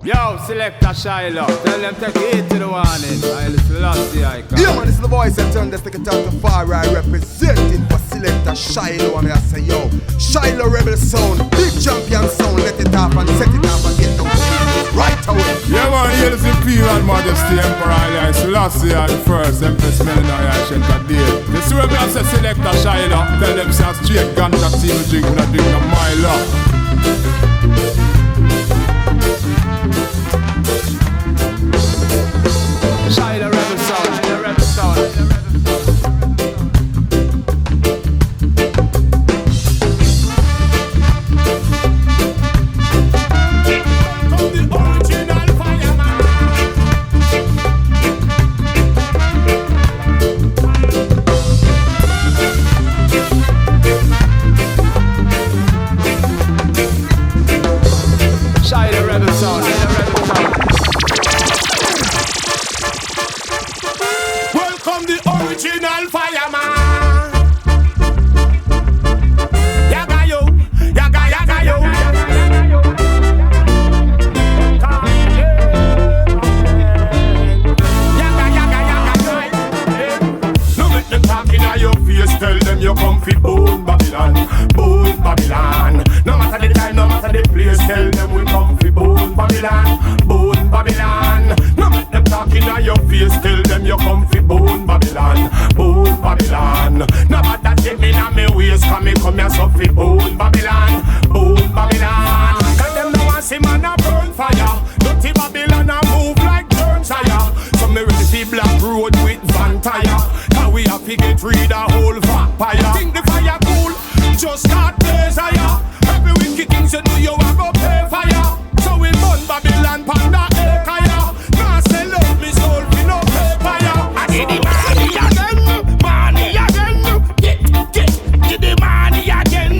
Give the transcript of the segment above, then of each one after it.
Yo, Selector Shiloh, tell them take it to the warning. Yeah, man, this is the voice that turned this ticket out to far right, representing for Selector Shiloh. And I say, yo, Shiloh Rebel sound, big champion sound, let it off and set it off and get down right away. Yeah, man, here is the Imperial Majesty Emperor Haile Selassie, the first Empress Melanie Shenkadir. The Rebel say Selector Shiloh, tell them say straight ganja team drink with a drink of Milo. Shiloh Rebel sound, Shiloh Rebel sound. Shiloh Rebel sound, Shiloh Rebel sound. Welcome the original fireman. Yaga yo, yaga yaga yo. Yaga yaga yaga yo. No make them talk inna your face, tell them you come fi bone Babylon, bone Babylon. No matter the time, no matter the place, tell them we come fi bone Babylon, bone Babylon. No make them talk inna your face, tell them you come fi bone Babylon, bone Babylon. No matter take me na me waist, come me come here so fi bone Babylon, bone Babylon. Cause them no want see man a burn fire. Dirty Babylon a move like burn tire. So me ready fi black road with van tire. Cause we have to get rid of whole vampire. Think the fire cool, just start blaze higher. Every wicked thing you do you a go pay fire. So we burn Babylon panda acre. Now sell out me soul fi no pay fire. I did the money again, get the money again.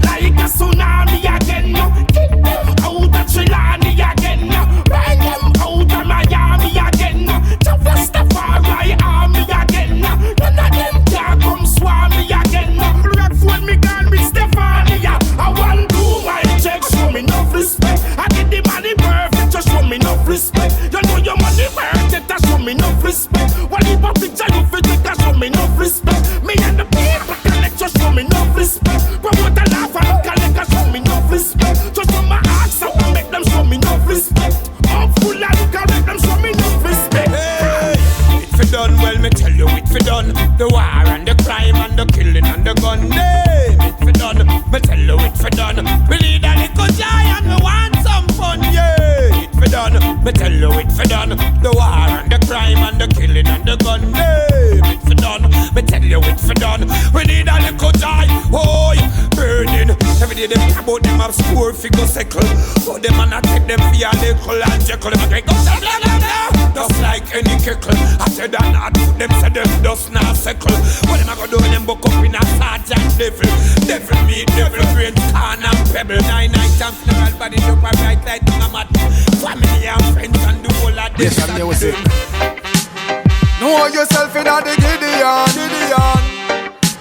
Like a tsunami again. Out of Chilani again. Bring them out of Miami again. Just the far right army again. None of them can come swarm me again. Blood when me gone with Stefania. I want to my check, show me no respect. I did the money perfect, just show me no respect. You know your money worth it, just show me no respect. What if a picture you fit it, just show me no respect. Me and the people collect, just show me no respect. Promote a laugh and collect, just show me no respect. Just show my axe out and make them show me no respect. I'm full of correct, them show me no respect. Hey, it fi done, well me tell you it fi done. The war and the crime and the killing and the gun. Name it fi done, me tell you it fi done. We need a little joy and we want some fun, yeah. It fi done, me tell you it fi done. The war and the crime and the killing and the gun. Name it fi done, me tell you it fi done. We need a little joy, oh yeah, burning. Every day them talk about them have score figure cycle. So them and I take them for a little and jekyll. Them a drink up blah blah blah blah. Just like any kickle. After that not them say them dust not cycle. What them a go do when them buck up in a sergeant devil. Devil meat, devil brain, corn and pebble. 9 nights and funeral body up a bright light in a mat. Family and friends and do all of this and music. Know yourself in a the Gideon.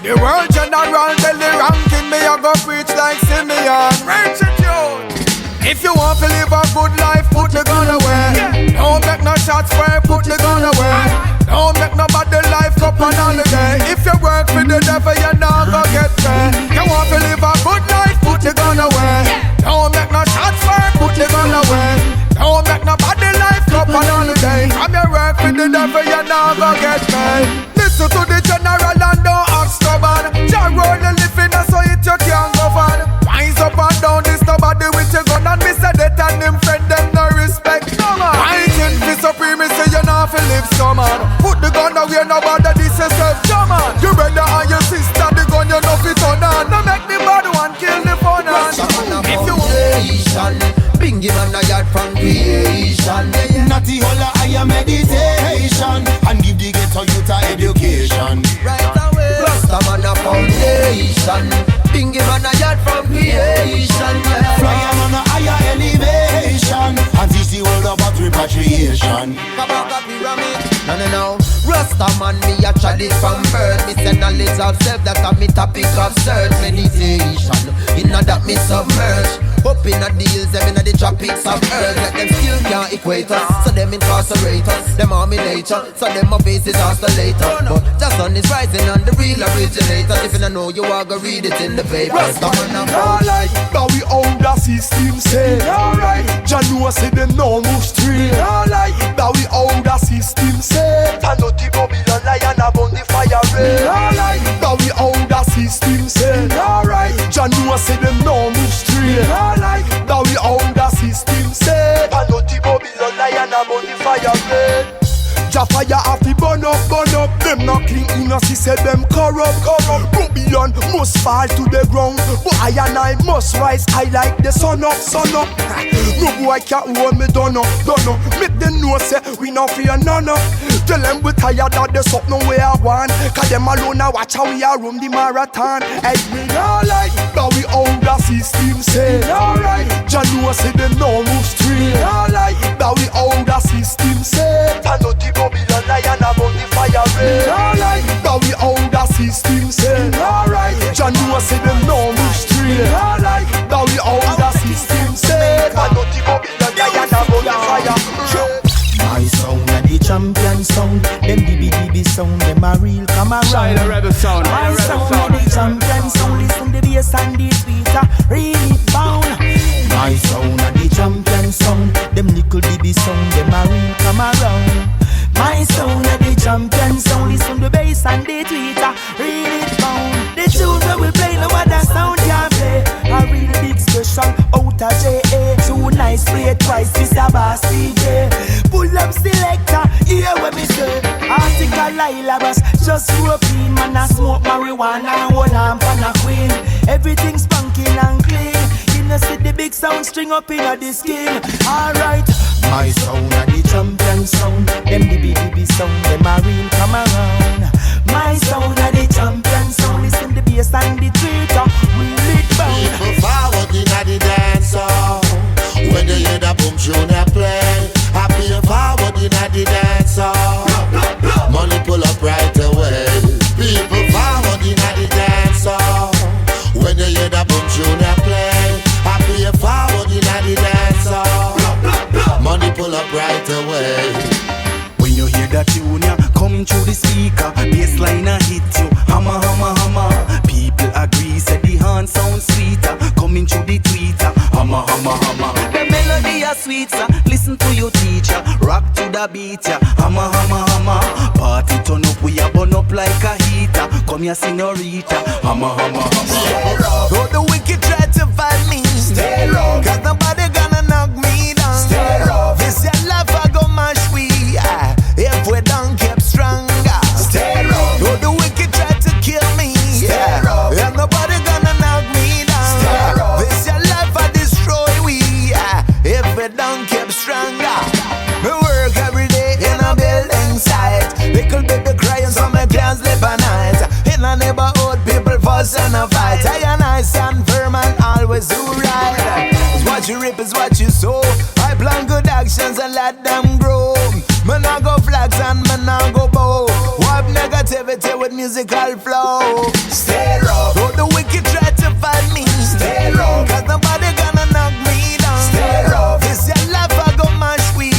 The world general tell the ranking, me a go preach like Simeon. Preach it, yo. If you want to live a good life, put the gun away. Don't make no shots where put the gun away. Don't make nobody life up on holiday. If you work for the devil, you not gonna get paid. You want to live a good life, put the gun away. Don't make no shots where put the gun away. Don't make nobody life up on holiday. From your work for the devil, you not gonna get paid. Listen to the general and don't act stubborn. Jah roll the living so it you can't govern. Rise up and down this nobody with your gun. And me say that and them friend them no respect. No man. Fighting for supremacy you not feel live so man. Put the gun away nobody this yourself German. You brother and your sister the gun you know fit on. No make the bad one kill the fun on. If you want Bingy man a yard from creation. Natty holla higher meditation. And give the ghetto youth a education. Right away. Rasta man a foundation. Bingy man a yard from creation. Flyer man a higher elevation. And teach the world about repatriation. Kabaka pyramid. No. Rasta man me a chalice from birth. Me say knowledge of self that a me topic of search. Meditation. Inna that me submerge. Up in the deals, them in the tropics of earth. Let them still can't equate us, so them incarcerate us. Them army nature, so them my faces oscillator. But just on is rising on the real originator. If you don't know, you are gonna read it in the papers. Come on now, alright, now we own the system say. Alright, Janu say them no move straight. Alright, now we own the system say. Tanoti Babylon lion above the fire red. Alright, now we own the system say. Alright, Janu say them no move straight. Alright, now we own the system say. Tanoti Babylon lion above the fire red. Fire have to burn up. Them not clean innocent, say them corrupt. Babylon must fall to the ground, but I and I must rise high like the sun up. No boy can't hold me down. Make them know say we not fear none. Tell them we tired of the suck no way I want. Cause them alone now watch how we are run the marathon. Hey, we alright, but we own the system say. Alright, Janu say them no move straight. Alright, but we own the system say. Tanoti Babylon lion above the fire red. Alright, but we own the system say. Alright, Janu say them no move straight. Alright, but we own the system say. Tanoti Babylon lion above the fire red. My sound and the champion sound, them DB sound, them a real come around. Shiloh rebel sound, My sound and the champion sound, listen the bass and the tweeter, really bound. My sound and the champion sound, them little DB sound, them a real come around. My sound and the champion sound, listen the bass and the tweeter, really bound. The tune that we play, no other sound can play. A real big special out of J.A. Too nice, play it twice, this a boss DJ. Pull up selector, hear what me say. Article Lila Bass, just rope in, man I smoke marijuana and hold on pan a queen. Everything's funky and clean. You know see the big sound string up in the skin. Alright, my sound and the champion sound, them DB sound, them a real come around. My sound and the champion sound, listen the bass and the tweeter, real it bound. People forward in the dance hall. When you hear the boom tune they play, happy and forward in the dance hall. Money pull up right away. People forward in the dance hall. When you hear the boom tune they play, happy and forward in the dance hall. Money pull up right away. When you hear that tune, ya come through the speaker, bassline a hit you, hammer, hammer, hammer. People agree, say the hand sound sweeter, coming through the tweeter, hammer, hammer, hammer. The melody a sweet, sir. Listen to your teacher, rock to the beat, ya, hammer, hammer, hammer. Party turn up, we a burn up like a heater. Come here, señorita, hammer, hammer, hammer. Though the wicked try to find me, stay low, cause nobody gonna knock me down. Stay low, this your life I go mash we. If we don't keep stronger, stay low. Though the wicked try to kill me, stay low, and nobody gonna knock me down. Stay low, this your life I destroy we. If we don't keep stronger, we work every day in a building site. Little baby crying so my can't sleep at night. In a neighborhood people fuss and a fight. I and I stand firm and always do right. It's what you reap is what you sow. I plan good actions and let them grow. Man I go flags and man I go bow. Wipe negativity with musical flow. Stay low. Though the wicked try to find me, stay low, cause nobody gonna knock me down. Stay low. This your life I go mash we.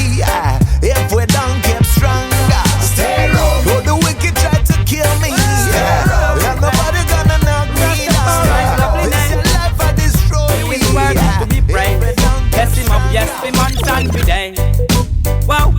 If we don't keep stronger, stay low. Though the wicked try to kill me, stay low, cause nobody gonna knock me down. This your life I destroy we. To be brave, yes him up, yes him on stand today. Wow.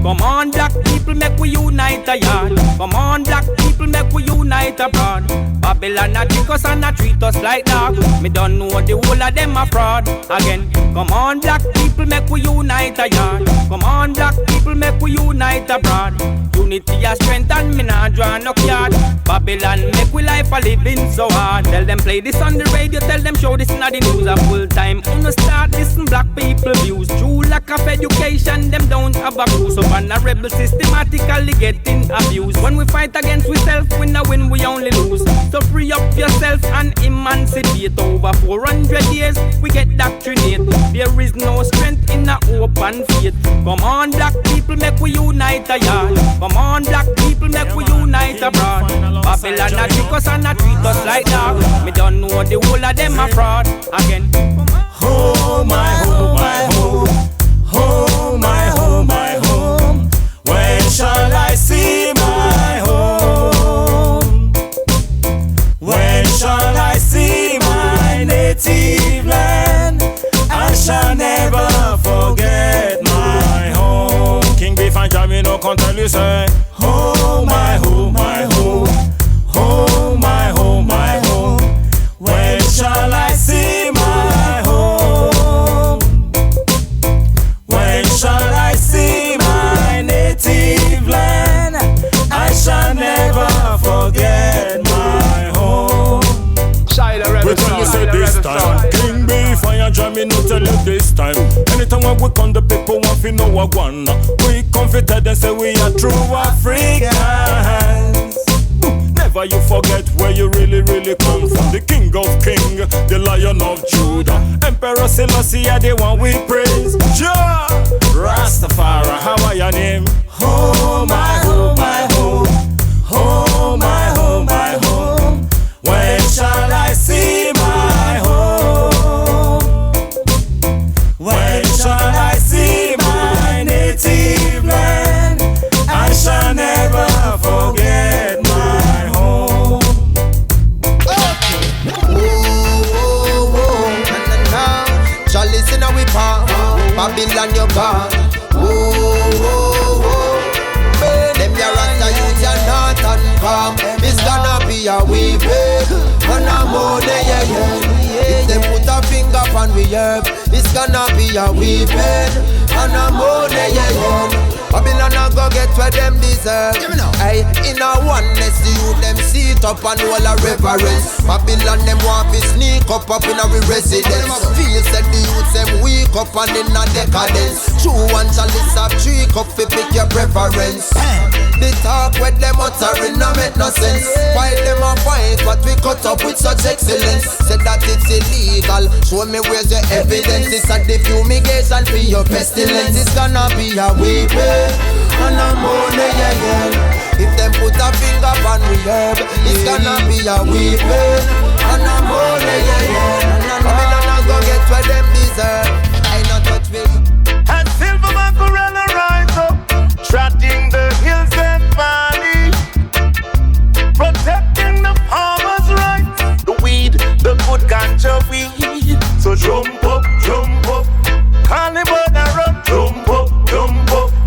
Come on, black people, make we unite a yard. Come on, black people, make we unite abroad. Babylon a trick us and a treat us like dog. Me don't know the whole of them a fraud. Again, come on, black people, make we unite a yard. Come on, black people, make we unite abroad. Unity a strength and me nah draw no card. Babylon make we life a living so hard. Tell them play this on the radio, tell them show this in the news. A full time, uno start listen black people views. True lack of education, them don't have a clue. So man a rebel systematically getting abused. When we fight against ourselves, we no win, we only lose. So free up yourself and emancipate. Over 400 years, we get doctrinate. There is no strength in a open faith. Come on, black people, make we unite a yard. Come on, black people, make we unite abroad. Babylon a trick us and a treat us like dog. Me don't don't know the whole of them a fraud again. Oh my, oh my, home. Oh my, oh my home. When shall I see my home? When shall I see my native land? I shall never forget my home. King Beef and Jamie no can tell you say, oh my, oh my home. Oh my, oh my home. When shall I see my home? When shall I see my native land? I shall never forget my home. Shiloh Rebel We tell you say this time, King Beef and Jamie no tell you this time. Anytime when we come the people want to know what one. We comforted and say we are true Africans. Never you forget where you really, really come from. The King of Kings, the Lion of Judah, Emperor Selassie, the one we praise. Jah Rastafari, how are your name? Oh my, oh my, home. Oh my, oh my, home. When shall I see my home? When shall I see my native land? I shall never forget my home. Chalice in our palm, Babylon your God. Them your rasta youth your not and calm. It's gonna be a weeping and a moaning, yeah. If them put a finger on we herb, it's gonna be a weeping and a moaning, yeah. Babylon a go get where them deserve. Hey, in a oneness, the youth them sit up and all a reverence. Babylon them want to sneak up in our residence. Feel said the youth them weak up and in a decadence. True one chalice of 3 cup fi pick your preference. The talk with them uttering no make no sense. While them a fight what we cut up with such excellence. Said that it's illegal, show me where's your evidence. It's a the fumigation for your pestilence. It's gonna be a weeping and a moaning, yeah. If them put a finger on we herb, it's gonna be a weeping and a moaning, yeah. Babylon a go get where them deserve. I not touch me. And silver mackerel rise up, trotting the hills and valley, protecting the farmers' rights, the weed, the good ganja weed. So jump up, carnival and run, jump up.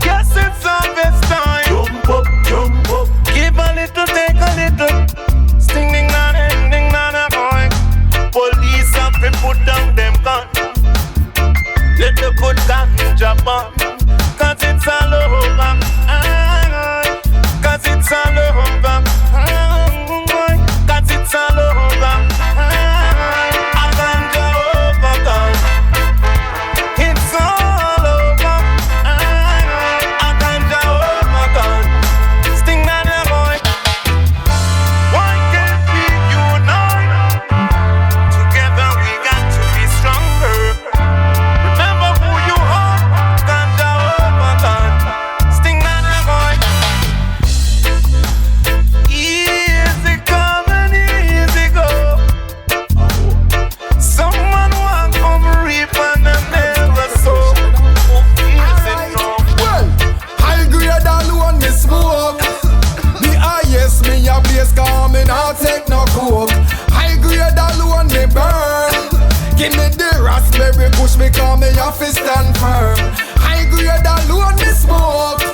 Yes, it's harvest time. Jump up. Give a little, take a little. Sting ding na boy. Police have to put down them guns. Let the good ganja burn. 'Cause it's all over. 'Cause it's all over. 'Cause it's all over. A ganja overcome. It's all over. A ganja overcome. Sting na the boy. Why can't we unite? Together we got to be stronger. Remember who you are. Ganja overcome. Sting na the boy. Easy come and easy go. Someone want come reap and them never sow. Easy no. Well, high grade alone me smoke. The highest me a blaze, 'cause me not take no coke. High grade alone me burn. Give me the raspberry push me, 'cause me a fi stand firm. High grade alone me smoke.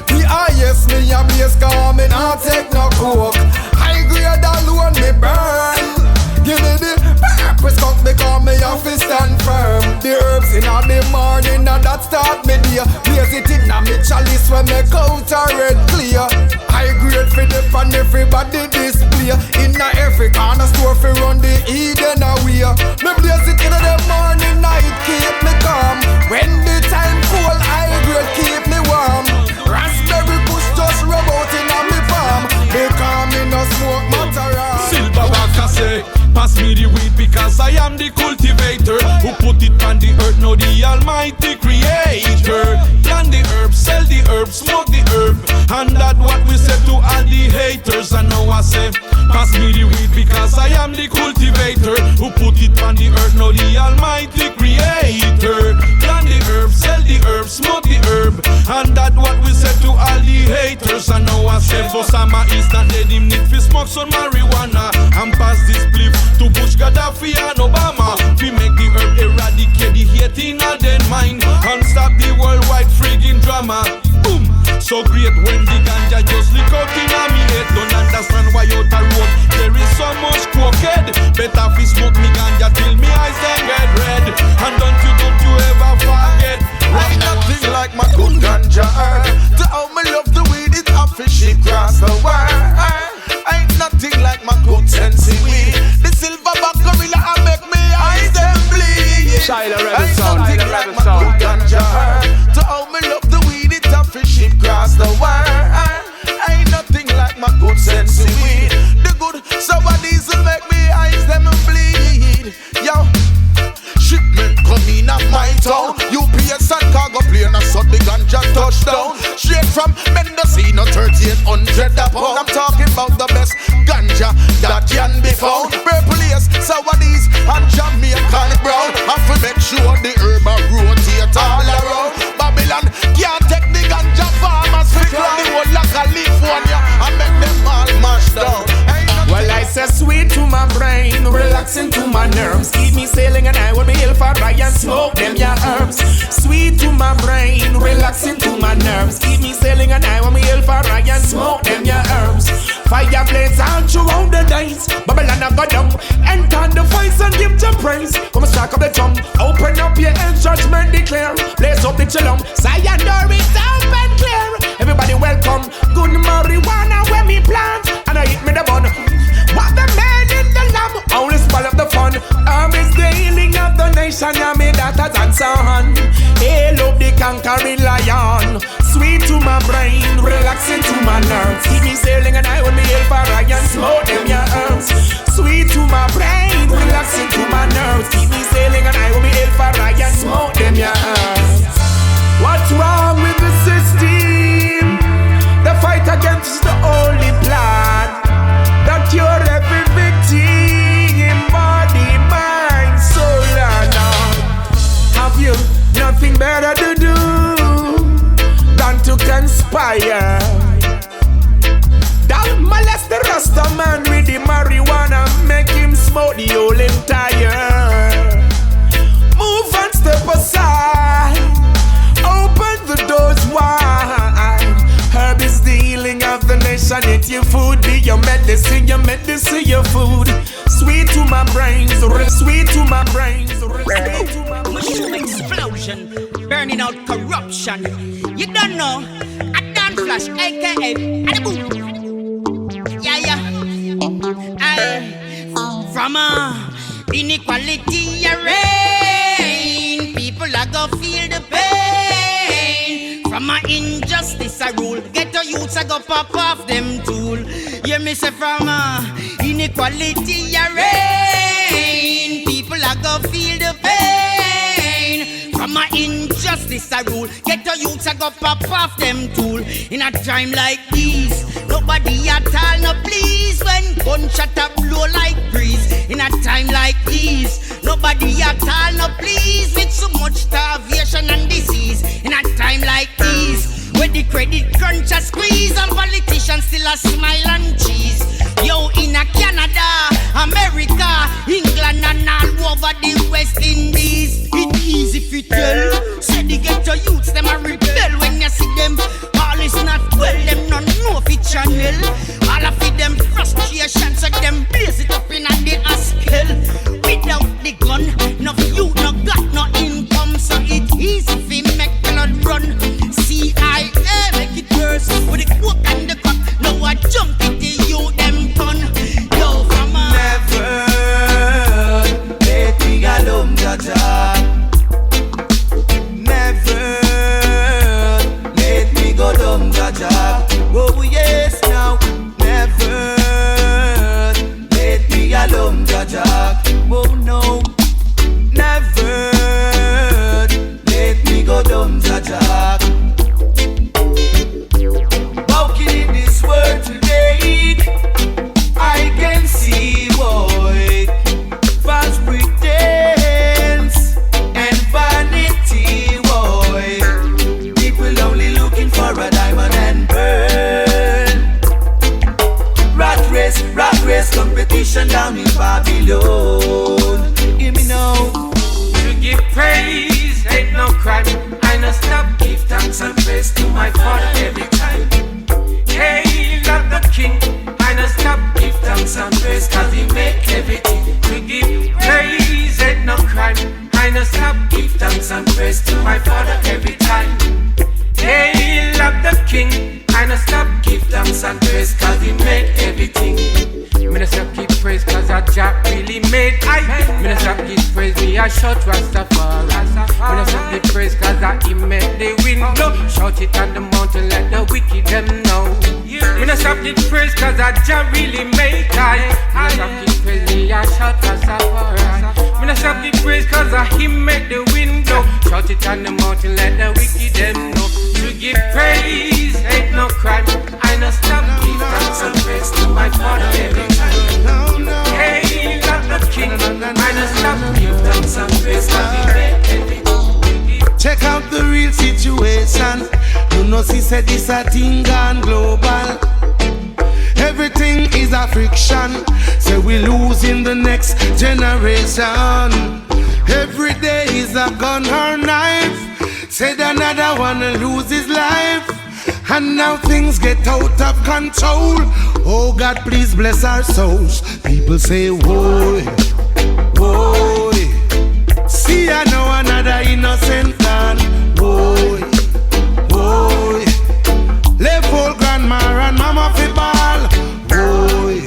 The highest me a blaze, 'cause me not take no coke. High grade alone me burn. Give me the purpose cut me, 'cause me a fi stand firm. The herbs in the morning and that start me day. Blaze it in a me chalice when me out a red clear. High grade for the pan everybody display. In a every corner store fi run the Eden away. Me blaze it in the morning, night keep me calm. When the time cold, high grade keep me warm. Raspberry push just rub out in a me palm. Because me no smoke material. Silver Baka say, pass me the weed because I am the cultivator who put it on the earth, now the almighty creator. Plant the herb, sell the herb, smoke the herb, and that's what we say to all the haters. And now I say, pass me the weed because I am the cultivator cultivator who put it on the earth, no the almighty creator. Plant the herb, sell the herb, smoke the herb, and that what we said to all the haters. And now I say for Sama is that they him need to smoke some marijuana and pass this spliff to Bush, Gaddafi and Obama. We make the herb eradicate the hate in all their mind and stop the worldwide friggin' drama. Boom! So great when the ganja just leak out in a me head. Don't understand why out the road there is so much crooked. Better fi smoke me ganja till me eyes then get red. And don't you ever forget. Ain't nothing like my good ganja herb. To how me love the weed, it off a ship across the world. Ain't nothing like my good sensei weed. The silver back gorilla I make me eyes them bleed. Shiloh, Ain't Riddim, nothing like my good ganja herb. To how me love the weed, it off a ship across the world. Ain't nothing like my good sensei weed. The good sour diesel make me eyes them bleed. Yo. Shipment come in at my town. UPS and cargo plane a saw the ganja touchdown. Straight from Mendocino, 3800 a pound. I'm talking about the best ganja that can be found. Purple lace, sour these, and Jamaican brown. Have to make sure the herb a rotate all around. Babylon can't take the ganja farmers for the whole of California and make them all mash down. Well, I say sweet to my brain, relaxing to my nerves. Keep me sailing and I will be ill for I and smoke them your herbs. Sweet to my brain, relaxing to my nerves. Keep me sailing and I will be ill for I and smoke them your herbs. Fire blaze out throughout the days. Babylon I go down, enter the voice and give them praise. Come and stack up the tongue, open up your head, judgment declare. Blaze up the chillum, Zion door is open clear. Everybody welcome, good marijuana when me plant. And I hit me the bun. What the man in the lamb, only spoil up the fun. Is the healing of the nation, yeah, me daughters and son. Hail up the conquering lion. Sweet to my brain, relaxing to my nerves. Keep me sailing and I will be ill for I and smoke them your herbs. Sweet to my brain, relaxing to my nerves. Keep me sailing and I will be ill for I and smoke them your herbs. What's wrong with the system? The fight against the only plan that cure every victim, body, mind, soul and all. Have you nothing better to do than to conspire? Don't molest the Rasta man with the marijuana, make him smoke the whole entire. Move and step aside, open the doors wide. Herb is the healing of the nation. Eat your food, be your medicine, your food. Sweet to my brains, sweet to my brains. Mushroom explosion, burning out corruption. You don't know, I don't flash, aka Riddim. Yeah. From inequality reign, people are gonna feel the pain. From a injustice I rule, ghetto youths I go pop off them tool. Hear me say from inequality reign, people are gonna feel the pain. From a injustice I rule, ghetto youths I go pop off them tool. In a time like this, nobody at all no please. When gunshot a blow like breeze. In a time like this, nobody at all no please. With so much starvation and disease. In a time like this, where the credit crunch a squeeze and politicians still a smile and cheese. Yo, in a Canada, America, England and all over the West Indies, it easy fi tell. Say the ghetto youths them a rebel when you see them. All is not well, them not know fi channel. All of it them frustration, so them blaze it up in a the haskell. Without the gun, no youth, no got no income, so it easy fi make blood run. CIA make it worse with the coke and the crack. Now I jump it to you them gun. Yo, from a never let me alone, Jaja. Never let me go down, Jaja. Oh yes, now never let me alone, Jaja. Oh no, never let me go down, Jaja. Walking in this world today, I can see, boy, nation down in Babylon. Hear me now. To give praise ain't no crime. I no stop, give thanks and praise to my Father every time. Hail of the King, I no stop, give thanks and praise, cause He make everything. To give praise ain't no crime. I no stop, give thanks and praise to my Father every time. Hail of the King, I no stop, give thanks and praise, cause He make everything. Me no stop give praise cause a Jack really made I. Me no stop give praise, me a shout Rastafari. Me no stop give praise cause He made the wind blow. Shout it on the mountain, let the wicked them know. Me no stop give praise cause a Jack really made I. Me no stop give praise, me a shout Rastafari. Me no stop give praise cause He made the wind blow. Shout it on the mountain, let the wicked them know. To give praise ain't no crime. I no stop give thanks and praise to my Father every time. Hey, love the King, I no stop give thanks and praise cause He made everything. Check out the real situation. You know she said this a thing gone global. Everything is a friction. Say we losing the next generation. Every day is a gun or knife. Said another one will lose his life. And now things get out of control. Oh God, please bless our souls. People say, whoa, whoa. See, I know another innocent man. Whoa, whoa. Left old grandma and mama fi ball. Whoa,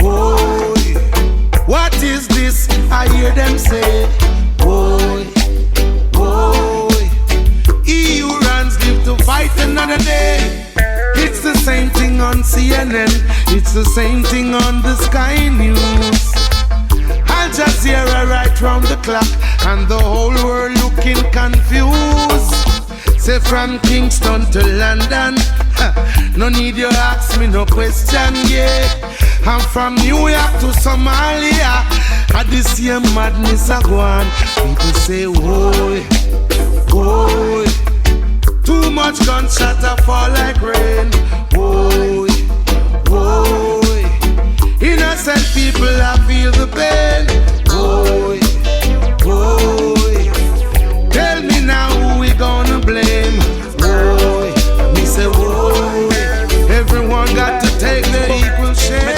whoa. What is this? I hear them say, whoa, whoa. EU runs live to fight another day. It's the same thing on CNN. It's the same thing on the Sky News. Al Jazeera right round the clock, and the whole world looking confused. Say from Kingston to London, no need you ask me no question, yeah. I'm from New York to Somalia, and the same madness a go on. People say, whoa, whoa. Too much gunshot a fall like rain. Whoa, whoa. Innocent people I feel the pain. Whoa, whoa. Tell me now who we gonna blame. Whoa, me say whoa. Everyone got to take the equal share.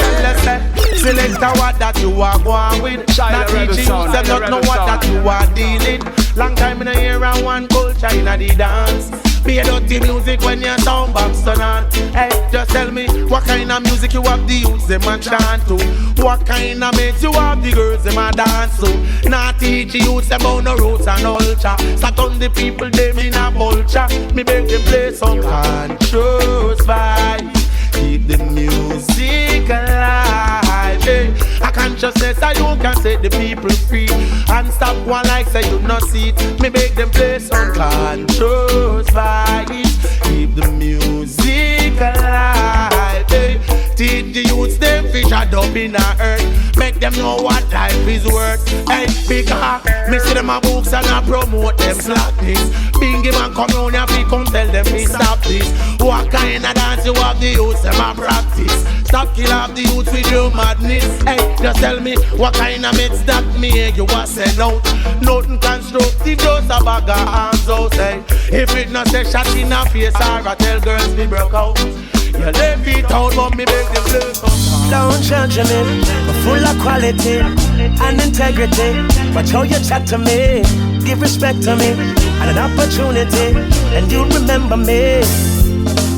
Select what that you are going with. Not teaching you, them not know what that you are dealing. Long time in a year and one culture in a the dance. Be a dirty music when your sound box turn on. Hey, just tell me what kind of music you have the youths them a chant to. What kind of mates you have the girls them a dance to. Not teach the youths about no roots and culture. Sat on the people them in a vulture. Me make them play some conscious vibes. Keep the music alive. Hey, a consciousness that you can set the people free. And stop one like say you not see it. Me make them play some conscious vibes. Keep the music alive. Hey, teach the youths them fish a dub in the earth. Make them know what life is worth. Hey, because me see them a books and I promote them slackness. Bingy man come round and we come tell them me stop this. What kind of dance you have the youths them a practice? Stop kill off the youths with your madness. Hey, just tell me what kind of mates that me you a sell out. Nothing constructive, just a bag of arms out. Hey, if it not say shot in a face or I tell girls me broke out. You left it out but me beg them play some. Don't judge me, I'm full of quality and integrity. Watch how you chat to me, give respect to me and an opportunity, and you'll remember me.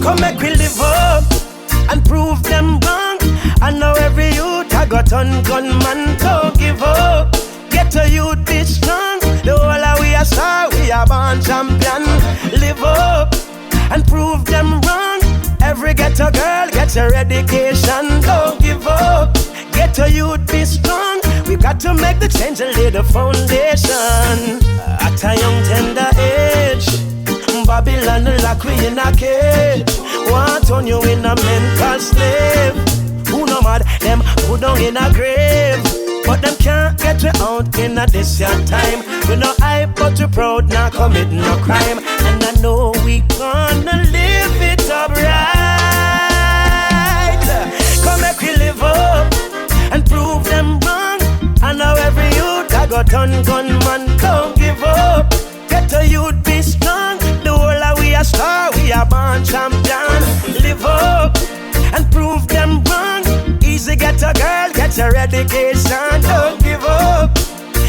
Come make we live up and prove them wrong. I know every youth I got on gunman, don't give up. Get a youth, be strong. The whole of we are star, we are born champion. Live up and prove them wrong. Every ghetto girl, get your education, don't give up. Get a youth, be strong. We got to make the change and lay the foundation. At a young tender age, Babylon lock we in a cage. Want turn you in a mental slave. Who no mad, them put down in a grave. But them can't get you out in a this your time. We no hype but you proud, not commit no crime. And I know we gonna live it up right. Come make we live up and prove go turn gunman. Don't give up. Get a youth, be strong. The whole of we a star, we a born champion. Live up and prove them wrong. Easy get a girl, get your education. Don't give up.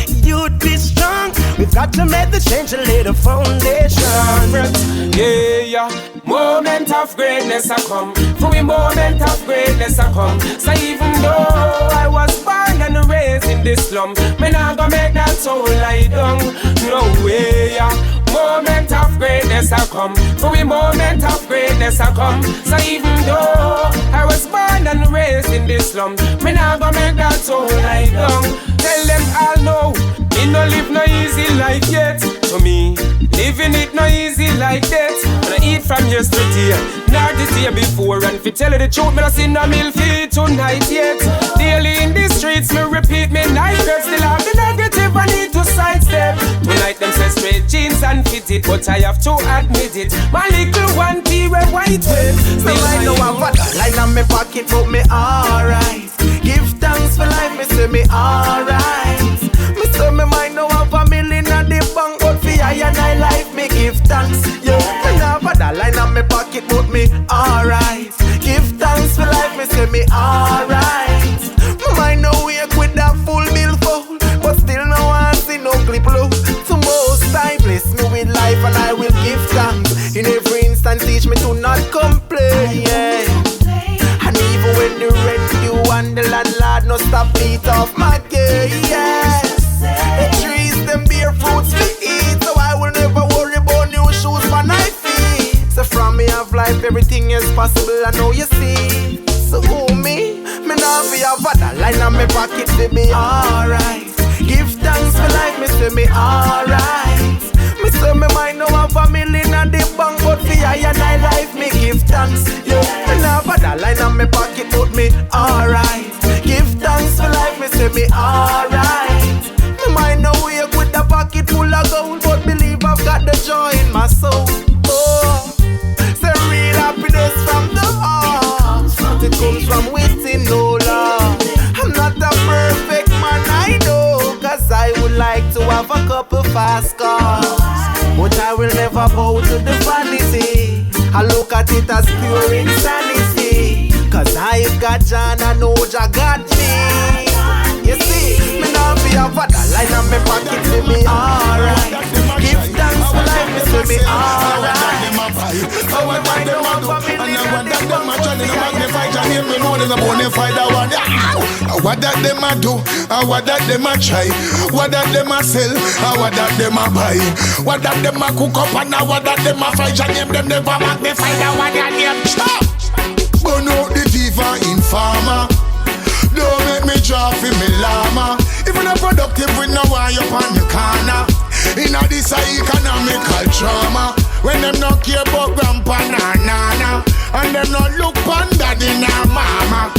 You'd be strong. We've got to make the change and lay the foundation. Yeah. Moment of greatness I come. For a moment of greatness I come. So even though I was born and raised in this slum, me not gonna make that soul lie down. No way, yeah. Moment of greatness I come. For a moment of greatness I come. So even though I was born and raised in this slum, me not gonna make that soul lie down. Tell them all know, me no live no easy life yet. To me, living it no easy like that. When I eat from yesterday, not the day before. And if you tell you the truth, me no see no meal for you tonight yet. Daily in the streets, me repeat me night work. Still have the negative, I need to sidestep. Tonight them say straight jeans and fitted, but I have to admit it. My little one tea red white with. So I know I'm what line on me pocket, but me alright. Give thanks for life, me say me alright. Me say me might know have a million at the bank, but for I and I life me give thanks. Yeah, me now have that line on me pocket, but me alright. Give thanks for life, me say me alright. Me might know wake with that full bill full, but still no one see no clip low. To most I bless me with life and I will give thanks. In every instant teach me to not complain. Yeah. And even when the rent due and the landlord no stop beat off my gate. Yeah. The trees them bear fruits we eat, so I will never worry about new shoes for my feet. So from me of life everything is possible, I know you see. So who me? Me now be a vada line on me pocket to be alright. Give thanks for life, me say me alright. Me say me might know have a million at the bank, but for I and I life me give thanks. Yeah, me now vada line on me pocket, but me alright. Give thanks for life, me say me alright. Me might know wake with a pocket full of gold, but believe I've got the joy in my soul. Oh, say real happiness from the heart. It comes from within, no love. I'm not a perfect man, I know, cause I would like to have a couple fast cars, but I will never bow to the vanity. I look at it as pure insanity, cause I've got John, I know Jah got me. You see, me now be a vada line on me pocket, say me alright. Give thanks for life, me say me alright. I want that them a do, and I want that them a try to magnify Jah name, me know there's a bonafide one. What that them a do, and what that them a try, what that them a sell, and what that them a buy, what that them a cook up, and what that them a fry Jah name, them never magnify that one name. Stop! Burn out the thief and informer. Don't make me drop in me llama. If you're not productive, we know why you're on the corner. In a this economical trauma, when them not care about grandpa and nana, and them not look pan daddy nor mama,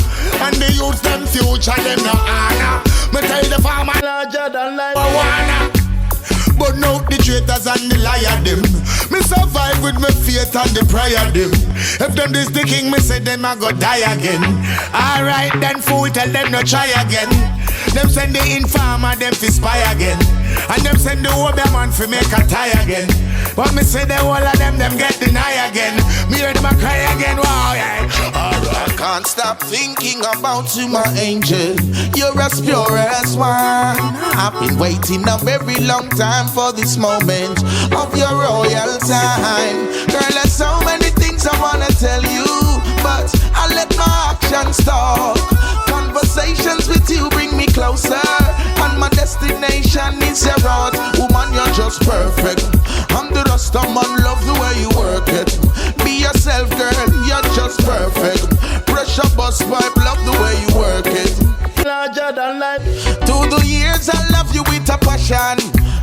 and the youth them future them no honor. Me tell the farmer larger than life wanna. But now the traitors and the liar them, me survive with my faith and the prayer them. If them this the king, me say them I go die again. Alright then fool, tell them no try again. Them send the informer, them fi spy again. And them send the old man fi make a tie again. But me say the whole of them get deny again. Me hear them a cry again, wow, yeah. I can't stop thinking about you, my angel. You're as pure as wine. I've been waiting a very long time for this moment of your royal time. Girl, there's so many things I wanna tell you, but I let my actions talk. Conversations with you bring me closer, and my destination is your heart. Woman, you're just perfect. I'm the Rasta man, love the way you work it. Be yourself, girl, you're just perfect. Pressure bust pipe, love the way you work it. Larger than life. Through the years, I love you with a passion.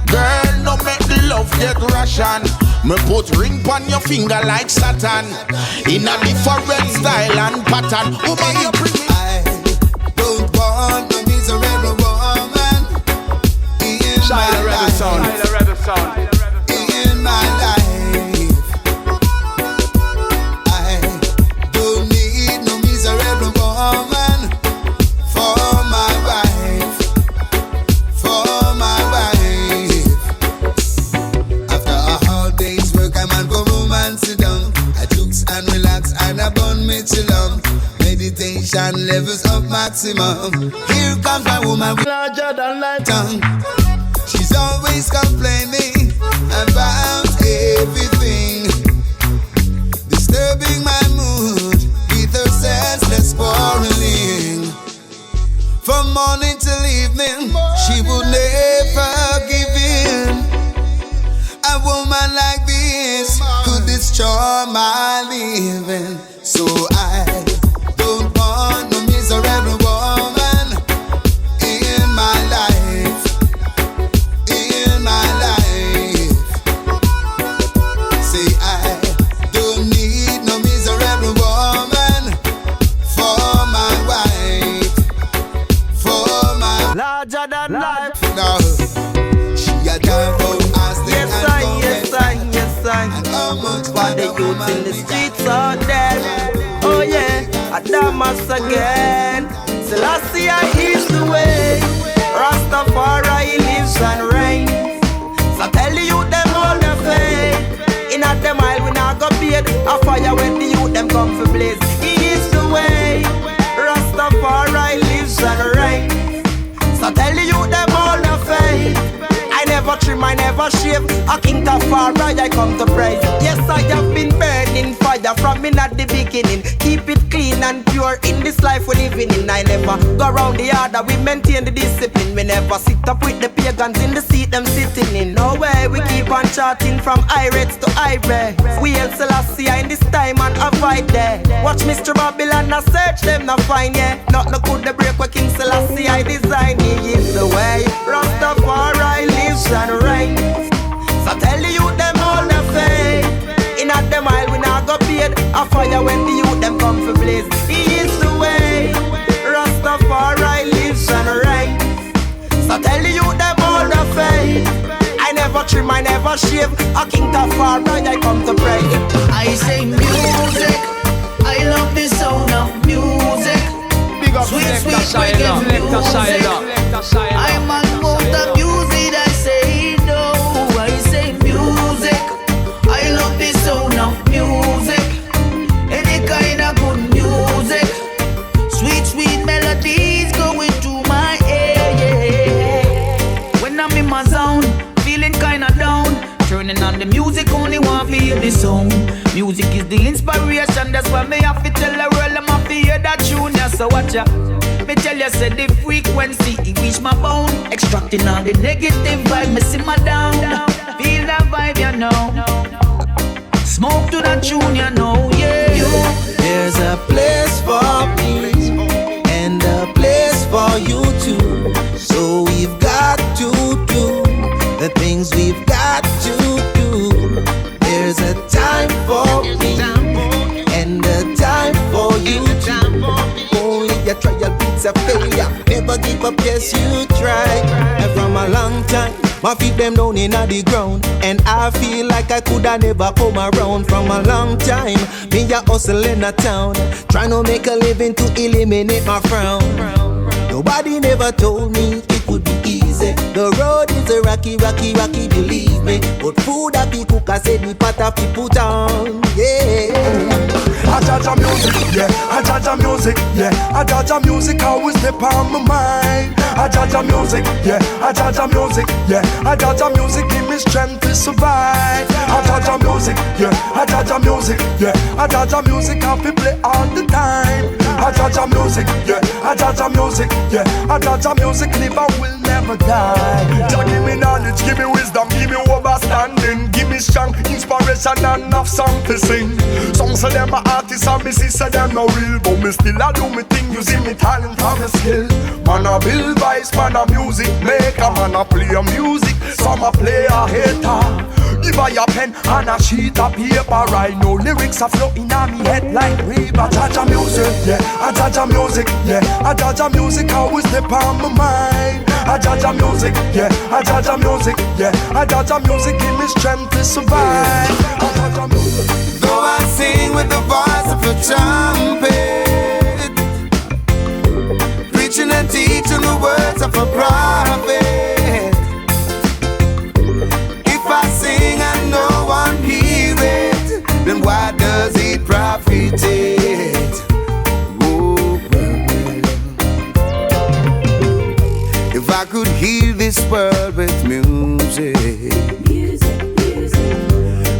Girl, no make the love get Russian. Me put ring on your finger like Saturn, in a different style and pattern. Woman, you bring me. I don't want a miserable woman in Shiloh my life. Sound. In my life, I don't need no miserable woman for my wife, for my maximum. Here comes my woman with larger than life tongue. She's always complaining about everything, disturbing my mood with her senseless quarreling. From morning till evening, she would never give in. A woman like this could destroy my living. So I don't want no miserable woman in my life. In my life. Say I don't need no miserable woman for my wife. For my larger than life. now. She a drive out as the Yes I. and how much For the youth in the streets out there. Oh yeah, Adamas again. Selassie is the way. Rastafari lives and reigns. So tell the youth them all the faith. In at the mile we not go paid. A fire when the youth them come for blaze. He is the way. Rastafari lives and reigns. So tell the youth them all the faith. I never trim, I never shave. A king Tafari, I come to praise. Yes, I have been burning fire from in at the beginning. Keep it clean and pure in this life we're living in. I never go around the order, we maintain the discipline. We never sit up with the pagans in the seat them sitting in. No way, we keep on charting from Irates to Ira. We El Selassie in this time and avoid there. Watch Mr. Babylon, I search them, not find yeah. Not the good, the break where King Selassie I design. He is the way. Rastafari lives and reigns. So tell the youth them all the faith. In at the mile we not go paid. A fire when the youth them come for blaze. He is the way. Rastafari lives and reigns. So tell the youth them all the faith. I never trim, I never shave. A king Tafari I come to pray. I say music. I love the sound of music. Big up Sweet Shiloh. music. I'm on most of music. I say no. I say music. I love the sound of music. Any kind of good music. Sweet melodies going through my ear. When I'm in my zone, feeling kinda down. Turning on the music, only want to hear the song. Music is the inspiration, that's why me have to tell the world I'm have to hear that tune. Yeah, so watch ya. Me tell you, say the frequency, it reach my bone. Extracting all the negative vibe, me simmer down. Feel that vibe, you know. Smoke to that tune, you know, yeah. There's a place for me and a place for you too. So we've got to do the things we've got to do. There's a time for me and a time for you too. Only your trial beats a failure. Never give up, yes you try. And from a long time, my feet them down in the ground, and I feel like I coulda never come around. From a long time, me a hustle in a town, trying to make a living to eliminate my frown. Nobody never told me it would be easy. The road is a rocky, believe me. But food that we cook, I said we pot have to put on, yeah. I judge music, yeah. I judge music, yeah. I judge music, always step on my mind. I judge music, yeah. I judge music, yeah. I judge music, give me strength to survive. I judge music, yeah. I judge music, yeah. I judge music, I feel play all the time. I judge music, yeah. I judge music, yeah. I judge music, live and will never die. Jah give me knowledge, give me wisdom, give me understanding, give me strong inspiration and enough song to sing. Some say them a artist and me see say them no real, but me still a do me thing using me talent and me skill. Man a build vibes, man a music maker, man a play music, some a play a hater. Give I a pen and a sheet of paper, right now lyrics are flowing on me head like river. I judge music, yeah. I judge music, yeah. I judge music, always step on my mind. I judge music, yeah. I judge music, yeah. I judge music, give me strength to survive. I judge music. Go and sing with the voice of a trumpet, preaching and teaching the words of a prophet. If I sing and no one hear it, then why does it profit it? Oh, I could heal this world with music,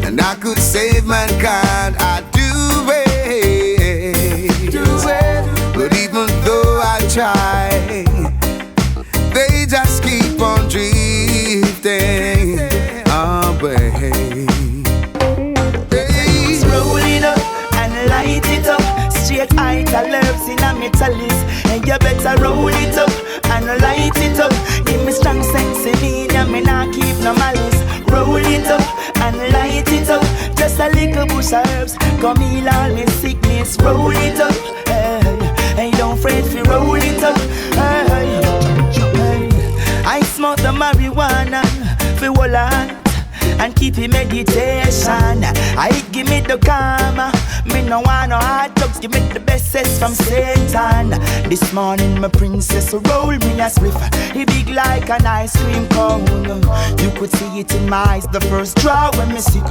and I could save mankind, I'd do it. But even though I try, they just keep on drifting away. Roll it up and light it up. Straight ital herbs in a metallist. And you better roll it up and light it up. Give me strong sense in me, and me not keep no malice. Roll it up and light it up. Just a little bush of herbs, come heal all me sickness. Roll it up, hey, don't fret if you roll it up, hey. I smoke the marijuana for all I and keep in meditation. I give me the karma. Me no want no hard drugs. Give me the best sex from Satan. This morning my princess roll me a spliff. He big like an ice cream cone. You could see it in my eyes the first draw when me sip.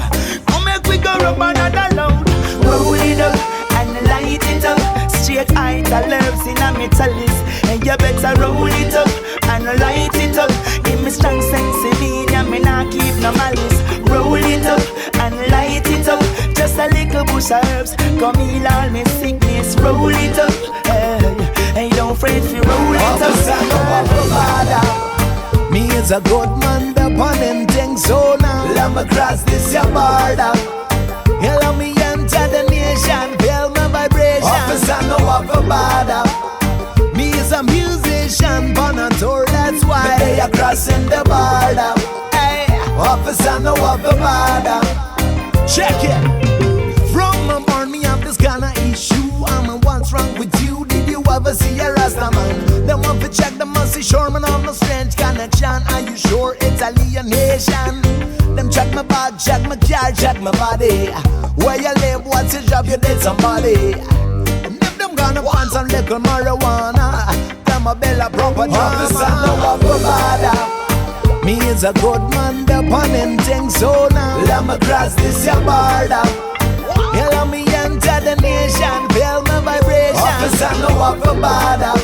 Come make we go rub another load. Roll it up and light it up. Straight ital herbs in a metallist. And you better roll it up and light it up. Give me strong sense in me, and me not keep no malice. Roll it up and light it up. Just a little bush of herbs, come heal all me sickness. Roll it up, hey, don't fret if you roll it up. Me is a good man, the pun and things so now. Let me cross this your border. You let me enter the nation, feel my vibration. Officer, no have a bother. Me is a musician, born on tour, that's why they are crossing the border. Hey, officer, no have a bother. Check it. From my born, me have this kind of issue. I'm what's wrong with you? Did you ever see a Rasta man? They want to check the Mercy Sherman on no strange connection. Are you sure it's alienation? Them check my bag, check my car, check my body. Where you live, what's your job, you did somebody. And if them gonna find some little marijuana, them a bill a proper drama. Officer, no have a bother. Me is a good man, the pun and things so now. Let me cross this your border. You let me enter the nation, feel my vibration. Officer, no have a bother.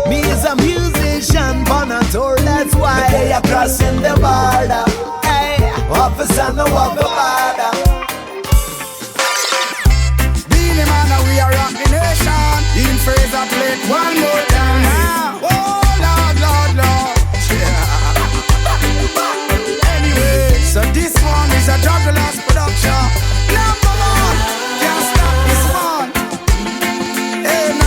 Me is a musician, born on tour, that's why they are crossing the border. Hey, officer, no have a bother. Beenie Man, we are rock the nation. In Fraser plate one more time now. Oh, Lord, Lord, Lord. Anyway, so this one is a Douglas production. Number one, can't stop this one. Hey, no.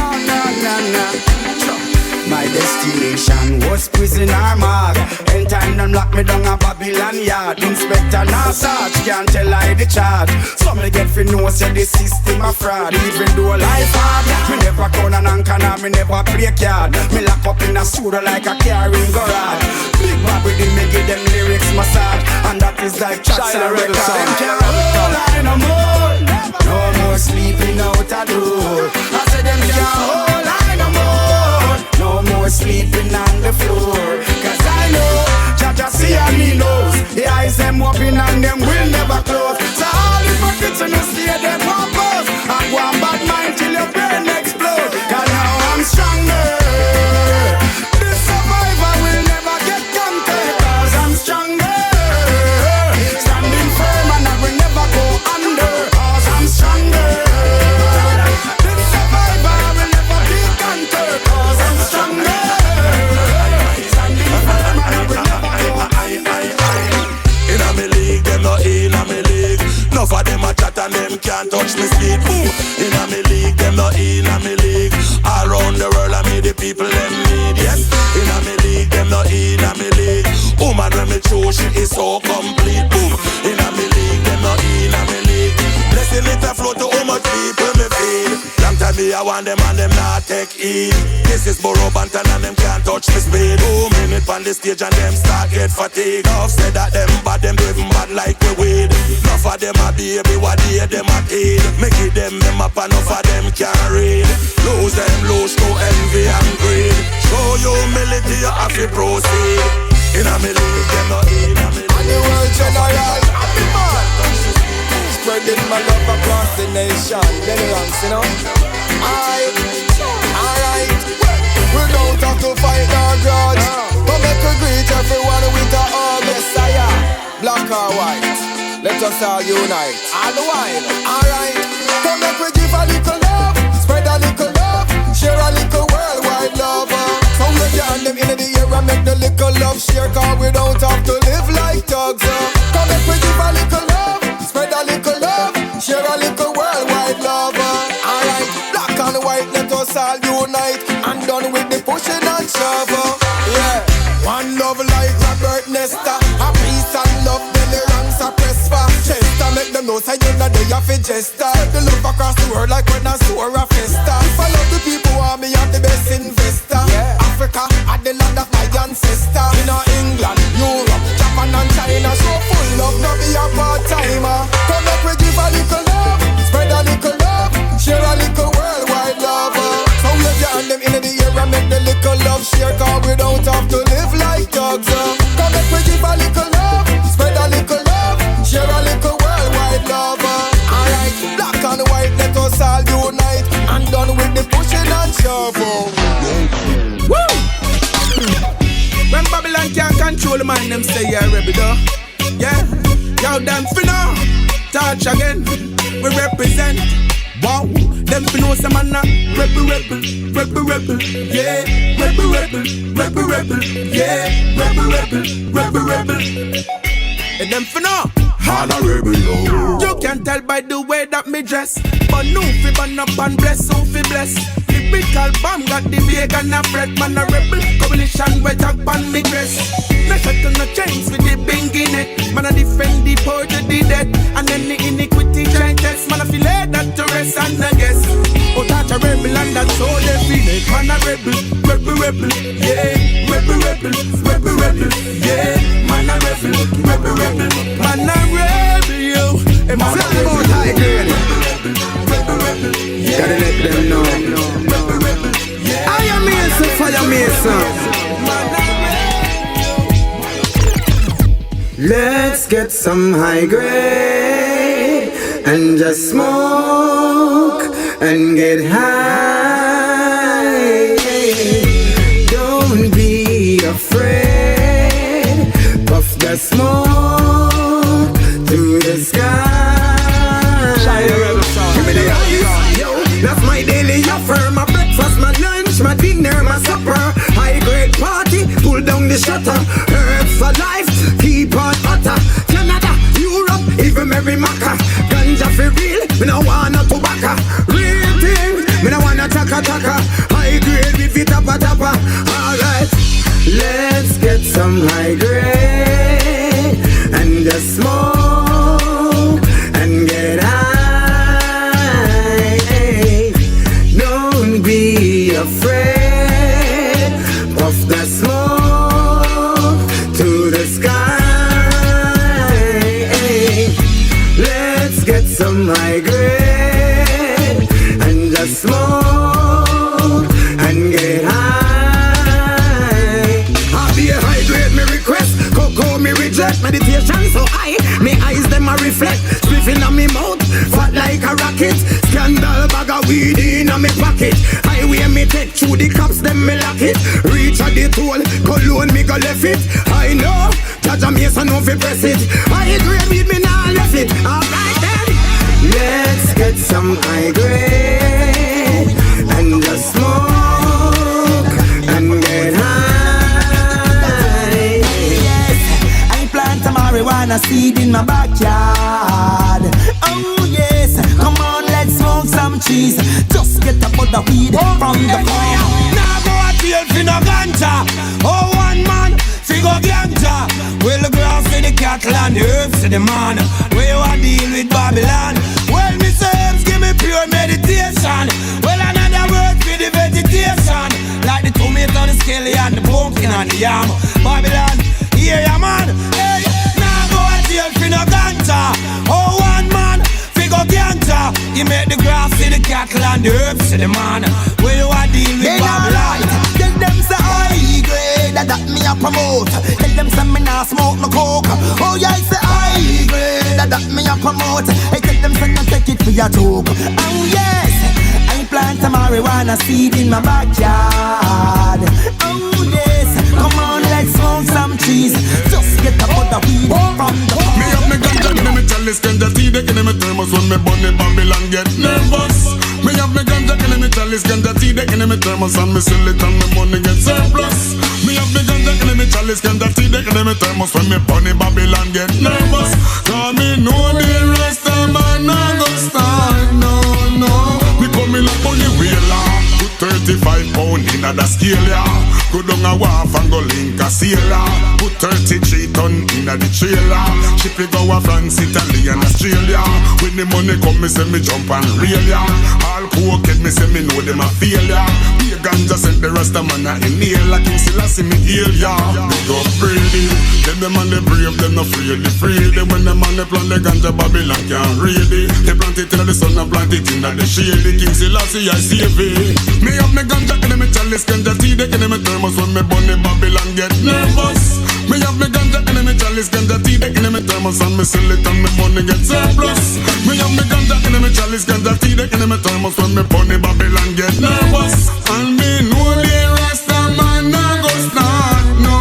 My destination was prison or mark. In time them lock me down a Babylon yard. Inspector now search, can't tell I the charge. Some me get fi know say the system a fraud. Even though life hard, me never count an anchor, me never play card. Me lock up in a studio like a carrying garage. Big bad with him, me give them lyrics massage. And that is like tracks and records. Them can't hold I no more. No more sleeping out a door. I said them can't hold I no more. No more sleeping on the floor. Cause I know Jaja see and he knows. The eyes them open and them will never close. So all the buckets in the state them purpose. And one bad mind till your brain explode. Cause now I'm stronger. The survivor will never get conquered. Cause I'm stronger. Standing firm and I will never go under. Cause I'm stronger. The survivor will never be conquered. Cause I'm stronger. Standing firm and I will never go under. In a me league, them not in a me league. Enough of them a chat and them can't touch me sleep. In a me league, them not in a me league. All around the world I me the people them need. Yes, in a me league, them not in a me league. Woman when me choose she is so complete. Boom, in a me league, them not in a me league. Blessing it a flow to how much people me feed. Long time me I want them and them not take heed. This is Borough Banton and them can't touch me speed. 2 minutes on the stage and them start get fatigued. Enough said that them bad, them driven bad like we weed. Enough of them a baby, what day them a kid. Make it them up, enough of them can't read. Lose them, lose to envy and greed. Show you humility, you have to proceed. In a me league, them not in a me league. And the world general, happy man. Spreading my love across the nation. Then ranks, you know. Alright. We don't have to fight our grudge. let us all unite. All the while, alright. Come make we give a little love, spread a little love, share a little worldwide love. So wave your hand them in the air and make the little love share, cause we don't have to live like dogs. Come make we give a little love, spread a little love, share a little worldwide love. Alright, black and white, let us all unite, and done with the pushing and shove. Yeah, one love like Robert Nesta, a peace and love, then the ranks are pressed for. Chester make them know say you're not there for jester. The love across the world like when I saw a festa. If I love the people, want me have the best investor. Yeah. Africa, at the land of my ancestor. In England, Europe, Japan and China, so full love, no be a part-timer. Come make we give a little love, spread a little love, share a little worldwide love. So wave your hand them in the air and make the little love share, cause we don't have to live like dogs. Come make we give a little love, spread a little love, share a little worldwide love. Alright, black and white, let us all unite, and done with the pushing and shove. Woo! When Babylon can't control the man, them say yeah, rebel though. Yeah, y'all them finna touch again. We represent. Wow, them finna some man rebel, yeah, rebel, yeah, rebel. And them finna. You can tell by the way that me dress, but no fi burn up and bless, so fi bless. Typical bomb got the big and a bread, man a rebel. Coalition wet up on me dress. No shut on the chains with the bing in it. Man a defend the poor to the dead, and then the iniquity giant test. Man a feel like that to rest and I guess. Oh that a rebel and that's all they feel it. Man a rebel, yeah, rebel, yeah. Man a rebel, man a rebel, yo. It's all about high grade. Gotta let them know. I am Mason, fire Mason. Let's get some high grade and just smoke and get high. Don't be afraid. Puff the smoke to the sky. Give me the ice, yo. That's my daily offer. My breakfast, my lunch, my dinner, my supper. High grade party, pull down the shutter. Herbs for life, keep on butter. Canada, Europe, even Mary Macca. Ganja for real, me no wanna tobacco. Real thing, me no wanna taka. High grade with it tappa. Alright, let's get some high grade and just smoke and get high. Don't be afraid. Puff the smoke to the sky. Let's get some high grade and just smoke and get high. I'll be a high grade, me request. Cocoa, me reject. Meditation so high, me eyes them a reflect. Spliffing on me mouth, fat like a rocket. Scandal bag of weed in a me pocket. Highway me take through the cops, them me lock it. Reach at the toll, cologne me go left it. I know, Jaja Mason no fi press it. High grade weed me nah left it. Alright then, let's get some high grade and just smoke and get high. Yes, I plant a marijuana seed in my backyard. Oh yes, come on, let's smoke some trees. Just get a bud of weed from the farm. Now go a tail fi no ganja. Oh one man fi go ganja. Well the grass to the cattle and the herbs to the man. Where you a deal with Babylon? Well me say herbs give me pure meditation. Well another word for the vegetation. Like the tomato, the skelly and the pumpkin and the yam. Babylon, here ya man. Hey, now go a tail fi no ganja. Oh one man fi go ganja. You make the grass to the cattle and the herbs to the man. Where you a deal with Babylon? Tell them say high grade, that me a promote. Tell them say me nah smoke no coke. Oh yeah, I say high grade, that me a promote. I tell them say no take it for your joke. Oh yes, I plant a marijuana seed in my backyard. Oh yes, come on, let's smoke some trees. Just get a bud of weed from the farm. Me have me ganja, me tell the thermos when me bunny Babylon get nervous. Me have me ganja in me chalice, ganja tea deck in me thermos, and me sell it and me money get surplus. Me have me ganja in me chalice, ganja tea deck in me thermos when me bunny Babylon get nervous. Cause me know the rest of man I go start, no. Me coming up on the wheeler, put 35 pound in a scale, yeah. Go down a wharf and go link a sailor. Put 33 ton in a the trailer. Ship it go a France, Italy and Australia. When the money come, me say me jump and reel, yeah. All cokehead, me say me know them a failure. Be a ganja sent the rest of man a inhale. Like King Selassie me heal, yeah. Big up Brady. Them man they brave, them not afraid, they free. When the man they plant the ganja, Babylon can't read it. They plant it in the sun and plant it in the shade. King Selassie I save it. Me have me ganja in me chalice, ganja tea deck in me thermos when me bunny Babylon get nervous. Me have me ganja in me chalice, ganja tea deck in me thermos, and me sell it and me money get surplus. Me have me ganja in me chalice, ganja tea deck in me thermos when me bunny Babylon get nervous. And me know the rest of man I go start, no.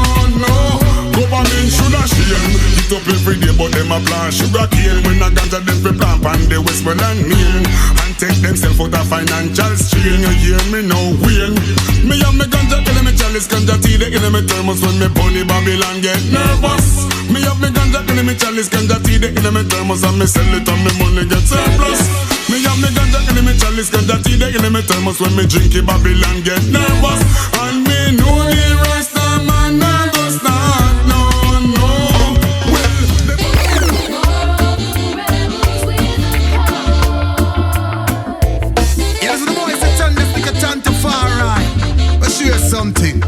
Government shoulda shame. It up every day, but them a plant sugar cane. When a ganja them fi plant on the Westmoreland Mill and take themself out of financial strain. You hear me now, Wayne? Me have me ganja in me chalice, ganja tea deck in me thermos when me bunny Babylon get nervous. Me have me ganja in me chalice, ganja tea deck in me thermos, and me sell it and me money get surplus. Me have me ganja in me chalice, ganja tea deck in me thermos when me drink it, Babylon get nervous. And me know the rest of man I go start, no. Something.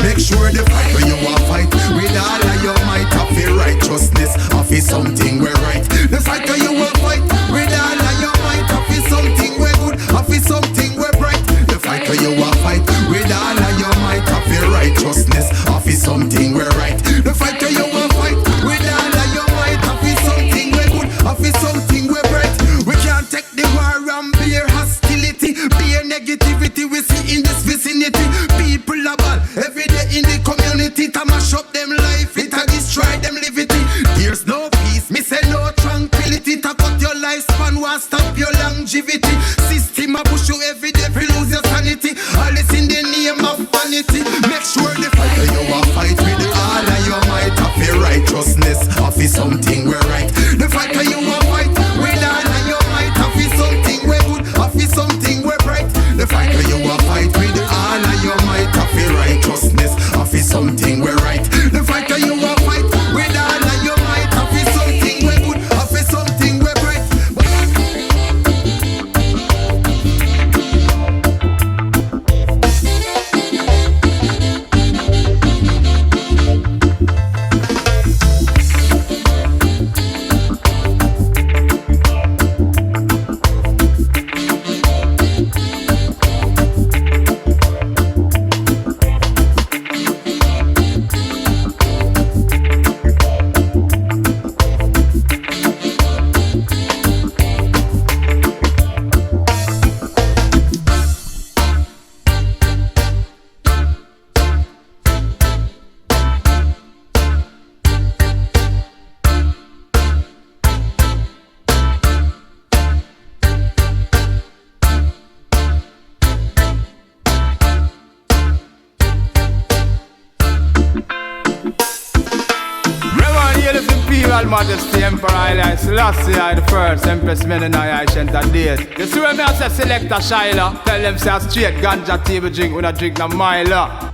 Make sure the fight when you want fight with all of your might of your righteousness of is something we're right. The fight when you want fight with all of your might of is something we're good, of is something we're bright. The fight when you want fight with all of your might of your righteousness of is something we're right. The fight when you want fight with all of your might of is something we're good, of is something we're bright. We can't take the war and bear hostility, bear negativity we see in this vicinity. People are bad every day in the community. To mash up them life, it a destroy them liberty. There's no peace, me say no tranquility. To cut your lifespan, want stop your longevity. System a push you every day, fi lose your sanity. All this in the name of vanity. Make sure the fight you want fight with all of your might of your righteousness. Of is something we're right. The fight you want fight with all of your might of is something we're good. Of is something we're bright. The fight you want fight with all of your might of your righteousness. Of is something we're right. The fight you want fight with all of your might of is something we're good. Of is something we're bright. Majesty Emperor Haile Selassie I the first Empress Menenai I sent a date. You see when me I say select a Shiloh, tell them say a straight ganja table drink when I drink no Milo.